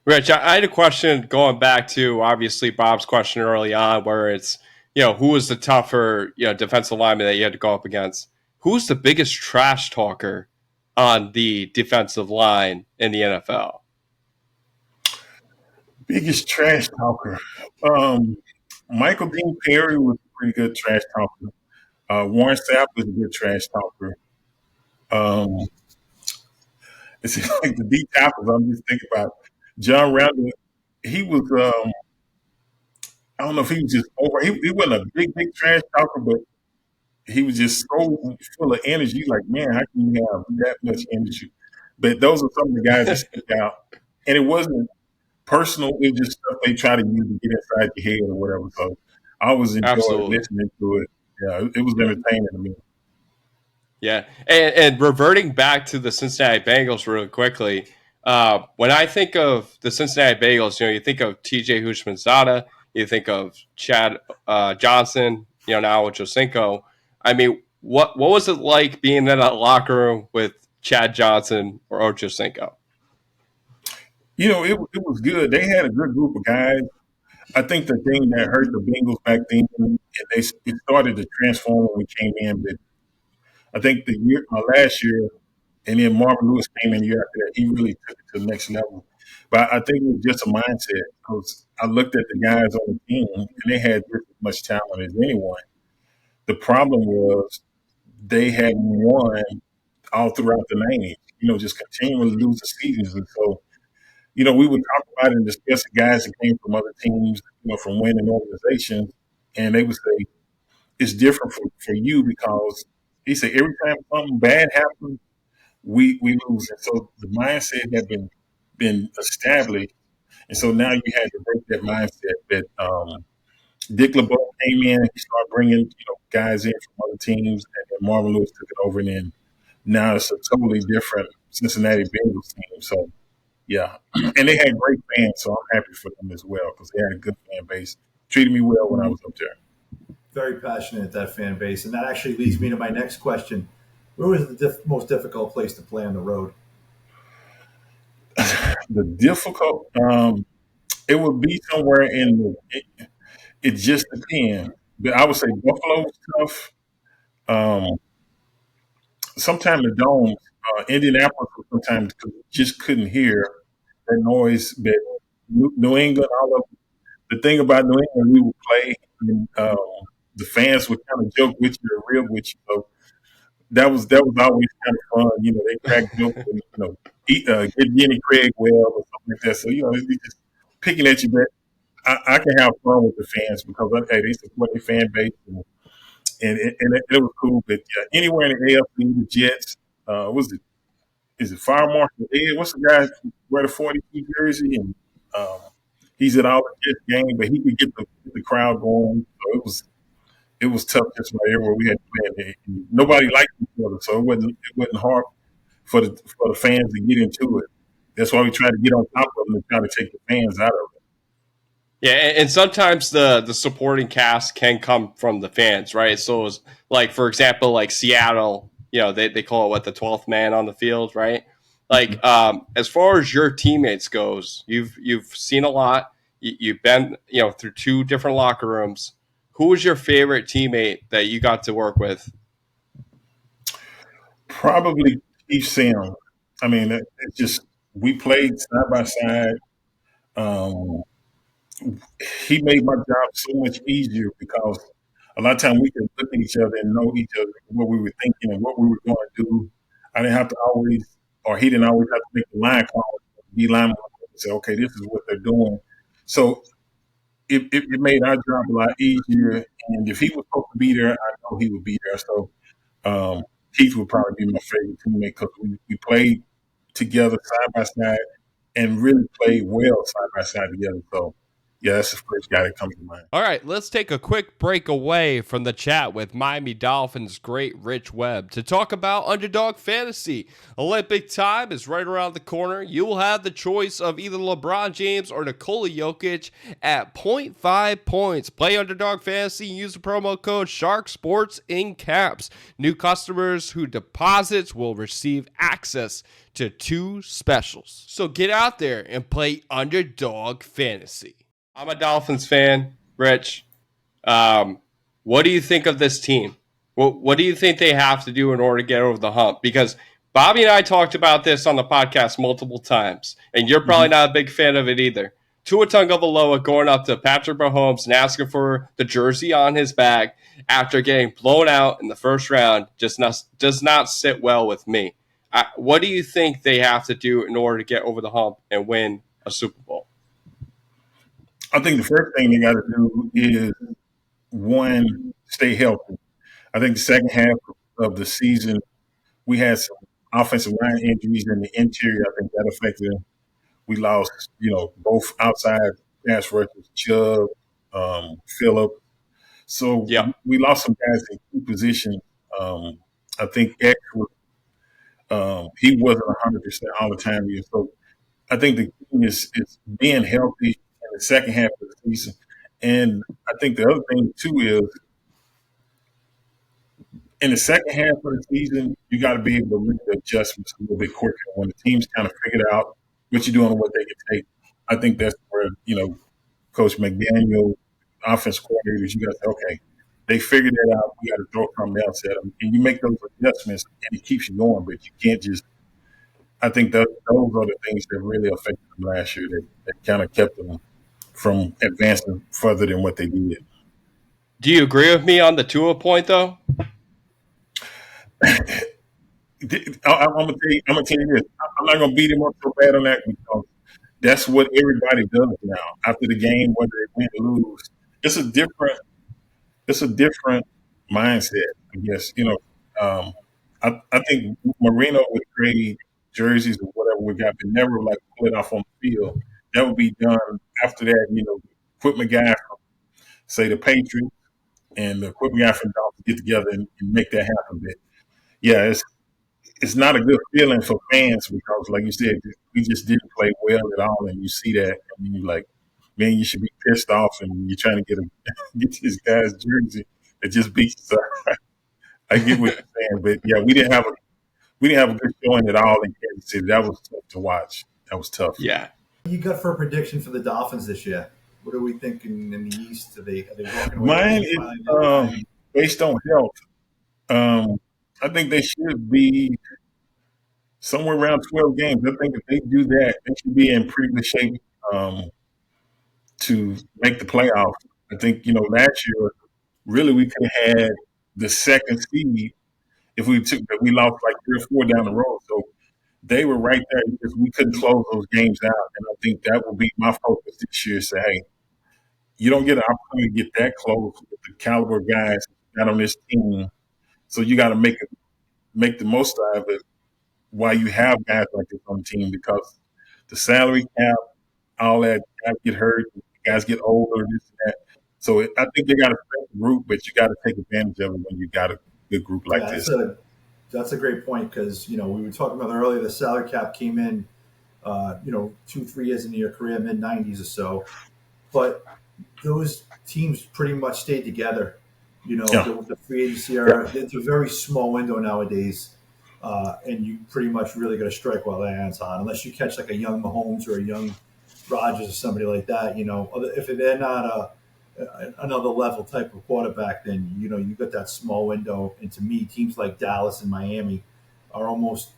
Rich, I had a question going back to obviously Bob's question early on, where it's who was the tougher defensive lineman that you had to go up against? Who's the biggest trash talker on the defensive line in the NFL? Biggest trash talker. Um, Michael Dean Perry was a pretty good trash talker. Warren Sapp was a good trash talker. Um, it's like the D tackles. I'm just thinking about John Randall. He was. I don't know if he was just over. He wasn't a big trash talker, but he was just so full of energy. Like, man, how can you have that much energy? But those are some of the guys that stick out. And it wasn't personal. It was just stuff they try to use to get inside your head or whatever. So I always enjoyed Absolutely. listening to it. Yeah, it was entertaining to me. Yeah, and reverting back to the Cincinnati Bengals really quickly, when I think of the Cincinnati Bengals, you think of T.J. Hushmanzada, you think of Chad Johnson, now with Josinko. I mean, what was it like being in that locker room with Chad Johnson or Ochocinco? It was good. They had a good group of guys. I think the thing that hurt the Bengals back then, and it started to transform when we came in. But I think the year last year, and then Marvin Lewis came in the year after that. He really took it to the next level. But I think it was just a mindset because I looked at the guys on the team, and they had just as much talent as anyone. The problem was they hadn't won all throughout the 90s. Just continually losing seasons, and so we would talk about it and discuss the guys that came from other teams, from winning organizations, and they would say it's different for you because he said every time something bad happens, we lose. And so the mindset had been established, and so now you had to break that mindset. That Dick LeBeau came in, he started bringing guys in from other teams, and then Marvin Lewis took it over, and then now it's a totally different Cincinnati Bengals team. So yeah, and they had great fans, so I'm happy for them as well because they had a good fan base. Treated me well when I was up there. Very passionate, that fan base. And that actually leads me to my next question. Where was the most difficult place to play on the road? The difficult, it would be somewhere in it just depends. But I would say Buffalo was tough. Um, Sometimes the domes, Indianapolis, sometimes just couldn't hear that noise. But New England, all of the thing about New England, we would play, and the fans would kind of joke with you or real with you. So that was always kind of fun. They crack jokes, and, get Jenny Craig well or something like that. So it's just picking at you, but I can have fun with the fans because hey, they support their fan base, and it was cool. But yeah, anywhere in the AFC, the Jets, was it is it Fire Marshal Ed? What's the guy who wear the 42 jersey and um, he's at all the Jets game, but he could get the crowd going. So it was tough just right there where we had to play. And nobody liked each other, so it wasn't hard for the fans to get into it. That's why we try to get on top of them and try to take the fans out of it. Yeah, and sometimes the supporting cast can come from the fans, right? So it's like, for example, like Seattle, they call it what, the 12th man on the field, right? Mhm. Like, as far as your teammates goes, you've seen a lot. You've been through two different locker rooms. Who was your favorite teammate that you got to work with? Probably Chief Sam. I mean, it's just we played side by side. Um, he made my job so much easier because a lot of times we could look at each other and know each other, what we were thinking and what we were going to do. I didn't have to always, or he didn't always have to make the line call. D lineman would say, okay, this is what they're doing. So it made our job a lot easier. And if he was supposed to be there, I know he would be there. So um, Keith would probably be my favorite teammate because we played together side by side and really played well side by side together. So yeah, that's the first guy that comes to mind. All right, let's take a quick break away from the chat with Miami Dolphins great Rich Webb to talk about Underdog Fantasy. Olympic time is right around the corner. You will have the choice of either LeBron James or Nikola Jokic at 0.5 points. Play Underdog Fantasy and use the promo code SharkSports in caps. New customers who deposit will receive access to 2 specials. So get out there and play Underdog Fantasy. I'm a Dolphins fan, Rich. What do you think of this team? What do you think they have to do in order to get over the hump? Because Bobby and I talked about this on the podcast multiple times, and you're probably not a big fan of it either. Tua Tagovailoa going up to Patrick Mahomes and asking for the jersey on his back after getting blown out in the first round just does not sit well with me. What do you think they have to do in order to get over the hump and win a Super Bowl? I think the first thing they got to do is, one, stay healthy. I think the second half of the season, we had some offensive line injuries in the interior. I think that affected them. We lost, both outside pass rushers, Chubb, Phillip. So we lost some guys in key positions. I think X he wasn't 100% all the time here. So I think the key is being healthy in the second half of the season. And I think the other thing, too, is in the second half of the season, you got to be able to make the adjustments a little bit quicker. When the team's kind of figured out what you're doing and what they can take, I think that's where, Coach McDaniel, offense coordinators, you got to say, okay, they figured it out. We got to throw something else at them. And you make those adjustments, and it keeps you going, but you can't just – I think those are the things that really affected them last year that kind of kept them from advancing further than what they did. Do you agree with me on the Tua point, though? I'm gonna tell you this. I'm not gonna beat him up so bad on that because that's what everybody does now. After the game, whether they win or lose, it's a different mindset. I guess I think Marino would trade jerseys or whatever we got, but never like pull it off on the field. That would be done after that. Equipment guy from say the Patriots and the equipment guy from the Dolphins get together and make that happen. But yeah, it's not a good feeling for fans because, like you said, we just didn't play well at all, and you see that, and you're like, man, you should be pissed off, and you're trying to get this guy's jersey that just beats us. I get what you're saying, but yeah, we didn't have a good showing at all in Kansas City. That was tough to watch. That was tough. Yeah. You got for a prediction for the Dolphins this year? What are we thinking in the East? Are they walking away? Mine is based on health. I think they should be somewhere around 12 games. I think if they do that, they should be in pretty good shape to make the playoffs. I think, last year, really we could have had the second seed if we lost like 3 or 4 down the road. So they were right there because we couldn't close those games out. And I think that will be my focus this year. Say, hey, you don't get an opportunity to get that close with the caliber guys got on this team. So you got to make the most out of it while you have guys like this on the team because the salary cap, all that, guys get hurt, guys get older, this and that. So I think they got a special group, but you got to take advantage of it when you got a good group like this. That's a great point because, we were talking about earlier, the salary cap came in, 2-3 years into your career, mid-90s or so. But those teams pretty much stayed together. The free agency era, it's a very small window nowadays. And you pretty much really got to strike while the iron's hot, unless you catch like a young Mahomes or a young Rodgers or somebody like that. If they're not another level type of quarterback, then you got that small window. And to me, teams like Dallas and Miami are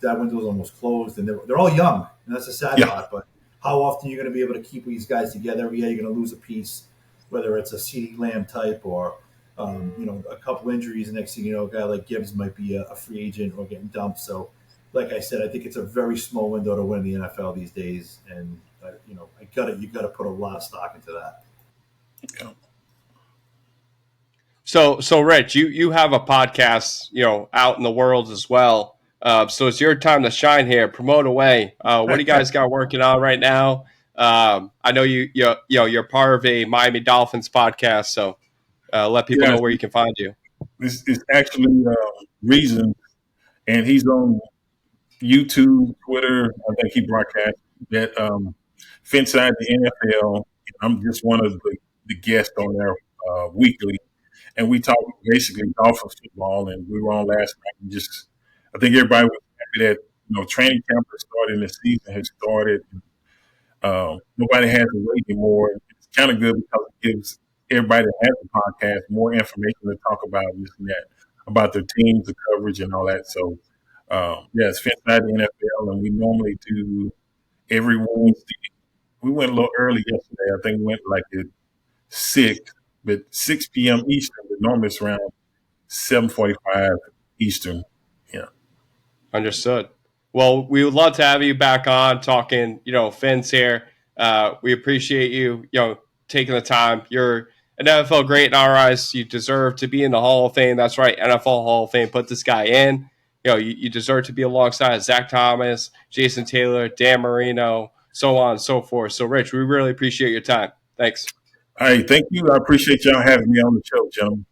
that window's almost closed, and they're all young, and that's a sad part. But how often are you going to be able to keep these guys together? Every year you're going to lose a piece, whether it's a CeeDee Lamb type or a couple injuries. The next thing you know, a guy like Gibbs might be a free agent or getting dumped. So, like I said, I think it's a very small window to win the NFL these days, and you got to put a lot of stock into that. Yeah. So Rich, you have a podcast, out in the world as well. So it's your time to shine here. Promote away. What do you guys got working on right now? I know you're part of a Miami Dolphins podcast, so let people Yes, know where you can find you. it's actually Reason, and he's on YouTube, Twitter. I think he broadcasts that Finside the NFL. I'm just one of the guests on there weekly, and we talk basically Dolphins football. And we were on last night, and just I think everybody was happy that training camp has started and the season has started. Nobody has to wait anymore. It's kind of good because it gives everybody that has a podcast more information to talk about this and that, about their teams, the coverage, and all that. So, yeah, it's Inside the NFL, and we normally do every Wednesday. We went a little early yesterday. I think we went like at 6, but 6 p.m. Eastern. But normally it's around 7:45 Eastern. Yeah. Understood. Well, we would love to have you back on talking, Fins here. We appreciate you, taking the time. You're an NFL great in our eyes. You deserve to be in the Hall of Fame. That's right, NFL Hall of Fame. Put this guy in. You deserve to be alongside Zach Thomas, Jason Taylor, Dan Marino, so on and so forth. So, Rich, we really appreciate your time. Thanks. All right. Thank you. I appreciate y'all having me on the show, gentlemen.